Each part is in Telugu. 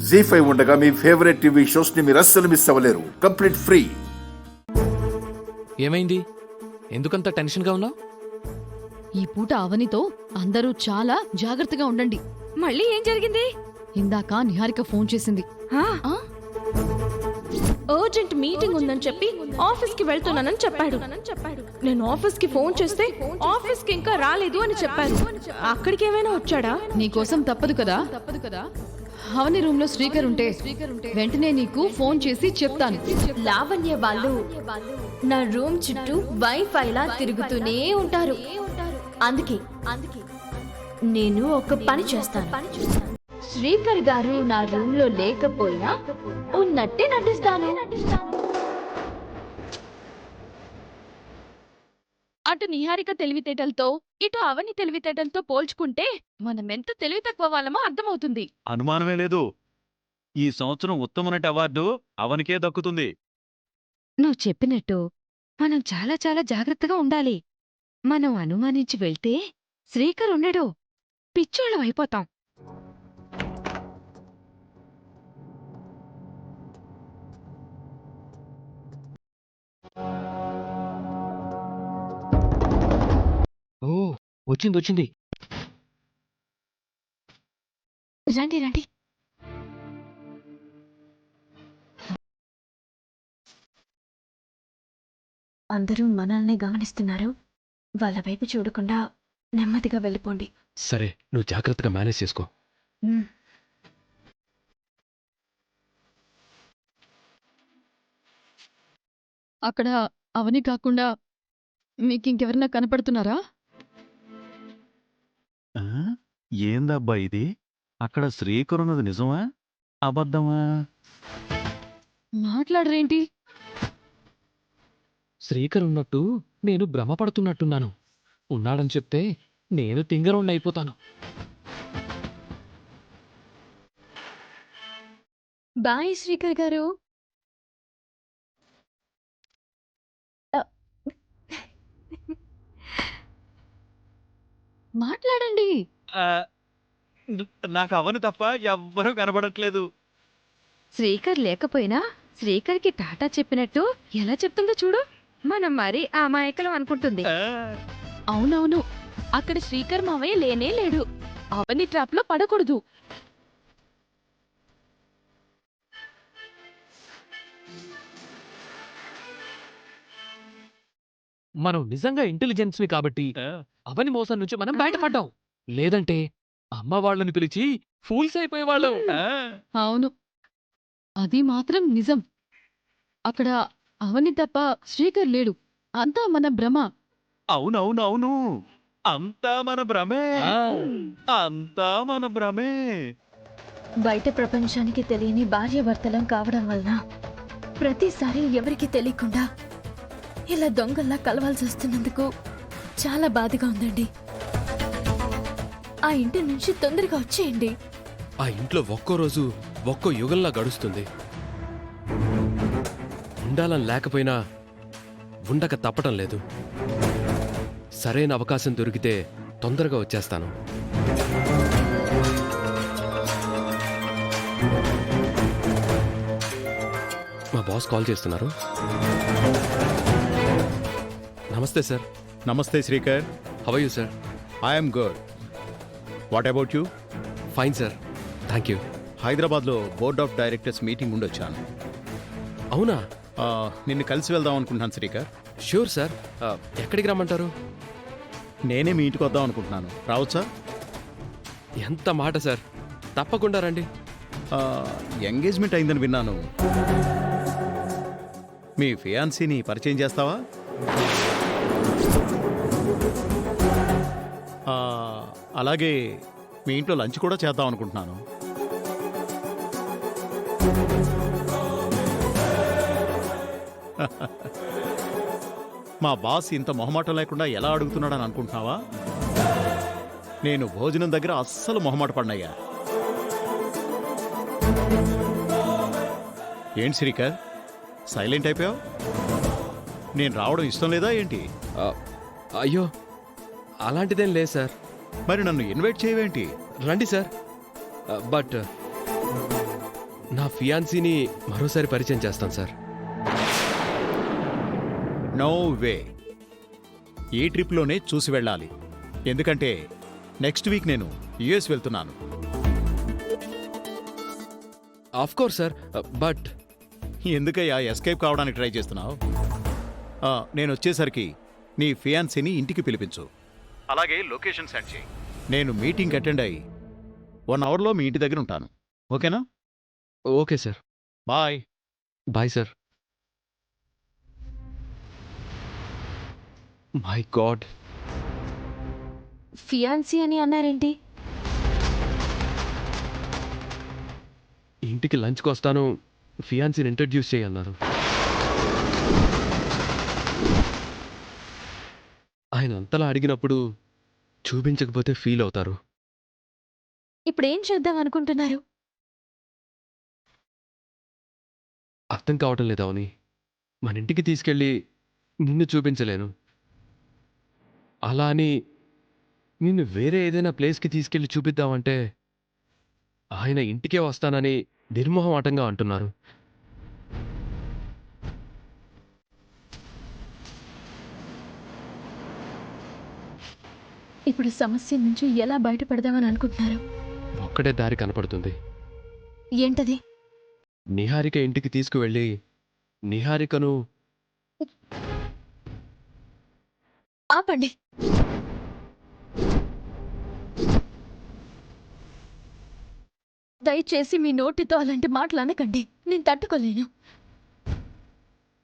జీ5 ఉండగా మీ ఫేవరెట్ టీవీ షోస్ ని మీరు అస్సలు మిస్ అవ్వలేరు. Complete free. ఏమైంది? ఎందుకంత టెన్షన్గా ఉన్నావు? ఈ పూట అవనితో అందరూ చాలా జాగ్రత్తగా ఉండండి. మళ్ళీ ఏం జరిగింది? ఇందాక నిహారిక ఫోన్ చేసింది. అర్జెంట్ మీటింగ్ ఉందని చెప్పి ఆఫీస్ కి వెళ్తున్నానని చెప్పాడు. నేను ఆఫీస్ కి ఫోన్ చేస్తే ఆఫీస్ కి ఇంకా రాలేదు అని చెప్పారు. అక్కడికి ఏమైనా వచ్చాడా? నీకోసం తప్పదు కదా. అవని రూమ్ లో స్పీకర్ ఉంటే వెంటనే నీకు ఫోన్ చేసి చెప్తాను. లావణ్య వాళ్ళు నా రూమ్ చుట్టూ వైఫై లా తిరుగుతూనే ఉంటారు. అందుకే నేను ఒక పని చేస్తాను. శ్రీకర్ గారు నా రూమ్ లో లేకపోయినా ఉన్నట్టే నటిస్తాను. అటు నిహారిక తెలివితేటలతో ఇటు అవని తెలివితేటలతో పోల్చుకుంటే మనమెంత తెలివి తక్కువ వాళ్ళమో అర్థమవుతుంది. అనుమానమే లేదు. ఈ సంవత్సరం ఉత్తమ నటి అవార్డు అవనికే దక్కుతుంది. నువ్వు చెప్పినట్టు మనం చాలా చాలా జాగ్రత్తగా ఉండాలి. మనం అనుమానించి వెళ్తే శ్రీకర్ ఉండడు, పిచ్చోళ్ళం అయిపోతాం. ఓ, వచ్చింది. రండి రండి. అందరూ మనల్ని గమనిస్తున్నారు. వాళ్ళ వైపు చూడకుండా నెమ్మదిగా వెళ్ళిపోండి. సరే, నువ్వు జాగ్రత్తగా మేనేజ్ చేసుకో. అక్కడ అవని కాకుండా మీకింకెవరన్నా కనపడుతున్నారా? ఏందబ్బా ఇది? అక్కడ శ్రీకర్ ఉన్నది నిజమా అబద్ధమా? మాట్లాడరేంటి? శ్రీకర్ ఉన్నట్టు నేను భ్రమపడుతున్నట్టున్నాను. ఉన్నాడని చెప్తే నేను తింగరోణ్ణి అయిపోతాను. బాయ్ శ్రీకర్ గారు. మాట్లాడండి. నాకు అవని తప్ప ఎవ్వరూ కనబడట్లేదు. శ్రీకర్ లేకపోయినా శ్రీకర్కి టాటా చెప్పినట్టు ఎలా చెప్తుందో చూడు. మనం మరీ అమాయకులం అనుకుంటుంది. అవునవును, అక్కడ శ్రీకర్ మావయ్య లేనే లేడు. అవని ట్రాప్ లో పడకూడదు. మనం నిజంగా ఇంటెలిజెన్స్వి కాబట్టి అవని మోసం నుంచి మనం బయటపడ్డాం. లేదంటే అమ్మ వాళ్ళని పిలిచి ఫూల్స్ అయిపోయేవాళ్ళం. అవును, అది మాత్రం నిజం. అక్కడ అవని తప్ప శ్రీకర్ లేడు. అంతా మన భ్రమ. అవునవునవును, అంతా మన భ్రమే. బయట ప్రపంచానికి తెలియని భార్యాభర్తలం కావడం వలన ప్రతిసారి ఎవరికి తెలియకుండా ఇలా దొంగల్లా కలవాల్సి వస్తున్నందుకు చాలా బాధగా ఉందండి. ఆ ఇంటి నుంచి తొందరగా వచ్చేయండి. ఆ ఇంట్లో ఒక్కో రోజు ఒక్కో యుగంలా గడుస్తుంది. ఉండాలని లేకపోయినా ఉండక తప్పటం లేదు. సరైన అవకాశం దొరికితే తొందరగా వచ్చేస్తాను. మా బాస్ కాల్ చేస్తున్నారు. నమస్తే సార్. నమస్తే Srikar. How are you sir? I'm good. What about you? Fine sir, thank you. హైదరాబాద్లో బోర్డ్ ఆఫ్ డైరెక్టర్స్ మీటింగ్ ఉండొచ్చాను. అవునా? నిన్ను కలిసి వెళ్దాం అనుకుంటున్నాను శ్రీకర్. Sure sir. ఎక్కడికి రమ్మంటారు? నేనే మీ ఇంటికి వద్దాం అనుకుంటున్నాను. రావచ్చా? ఎంత మాట సార్, తప్పకుండా రండి. ఎంగేజ్మెంట్ అయిందని విన్నాను. మీ ఫియాన్సీని పరిచయం చేస్తావా? అలాగే మీ ఇంట్లో లంచ్ కూడా చేద్దాం అనుకుంటున్నాను. మా బాస్ ఇంత మొహమాటం లేకుండా ఎలా అడుగుతున్నాడని అనుకుంటున్నావా? నేను భోజనం దగ్గర అస్సలు మొహమాట పడినయ్యా. ఏంటి శ్రీకర్, సైలెంట్ అయిపోయావు? నేను రావడం ఇష్టం లేదా ఏంటి? అయ్యో, అలాంటిదేం లేదు సార్. మరి నన్ను ఇన్వైట్ చేయవేంటి? రండి సార్. బట్ నా ఫియాన్సీని మరోసారి పరిచయం చేస్తాను సార్. No way. ఈ ట్రిప్లోనే చూసి వెళ్ళాలి. ఎందుకంటే నెక్స్ట్ వీక్ నేను యుఎస్ వెళ్తున్నాను. ఆఫ్ కోర్స్ సార్, బట్ ఎందుకయ్యా ఎస్కేప్ కావడానికి ట్రై చేస్తున్నావు? నేను వచ్చేసరికి నీ ఫియాన్సీని ఇంటికి పిలిపించు. అలాగే లొకేషన్ సెండ్ చేయి. నేను మీటింగ్ అటెండ్ అయ్యి 1 అవర్లో మీ ఇంటి దగ్గర ఉంటాను. ఓకేనా? Okay sir. Bye. Bye sir. My god, fiancee అని అన్నారేంటి? ఇంటికి లంచ్కి వస్తాను, ఫియాన్సీని ఇంట్రడ్యూస్ చేయన్నారు. ఆయన అంతలా అడిగినప్పుడు చూపించకపోతే ఫీల్ అవుతారు. ఇప్పుడు ఏం చేద్దాం అనుకుంటున్నారు? అర్థం కావటం లేదా అవని? మన ఇంటికి తీసుకెళ్ళి నిన్ను చూపించలేను. అలా అని నిన్ను వేరే ఏదైనా ప్లేస్కి తీసుకెళ్ళి చూపిద్దామంటే ఆయన ఇంటికే వస్తానని నిర్మోహమాటంగా అంటున్నారు. ఇప్పుడు సమస్య నుంచి ఎలా బయటపడదామని అనుకుంటున్నారు? ఒక్కటే దారి కనపడుతుంది. ఏంటది? నిహారిక ఇంటికి తీసుకువెళ్ళి నిహారికను ఆపండి. దయచేసి మీ నోటితో అలాంటి మాటలు అనకండి. నేను తట్టుకోలేను.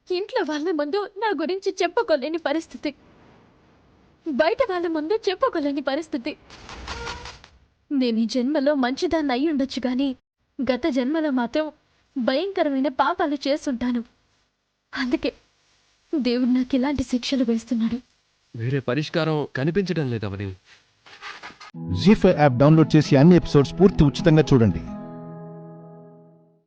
ఇంట్లో వాళ్ళ ముందు నా గురించి చెప్పుకోలేని పరిస్థితి, బయట వాళ్ళ ముందు చెప్పుకోలేని పరిస్థితి. నేను ఈ జన్మలో మంచిదాన్ని అయి ఉండొచ్చు కానీ గత జన్మలో మాత్రం భయంకరమైన పాపాలు చేస్తుంటాను. అందుకే దేవుడు నాకు ఇలాంటి శిక్షలు వేస్తున్నాడు. వేరే పరిష్కారం కనిపించడం లేదవని. జీ5 యాప్ డౌన్లోడ్ చేసి అన్ని ఎపిసోడ్స్ పూర్తి ఉచితంగా చూడండి.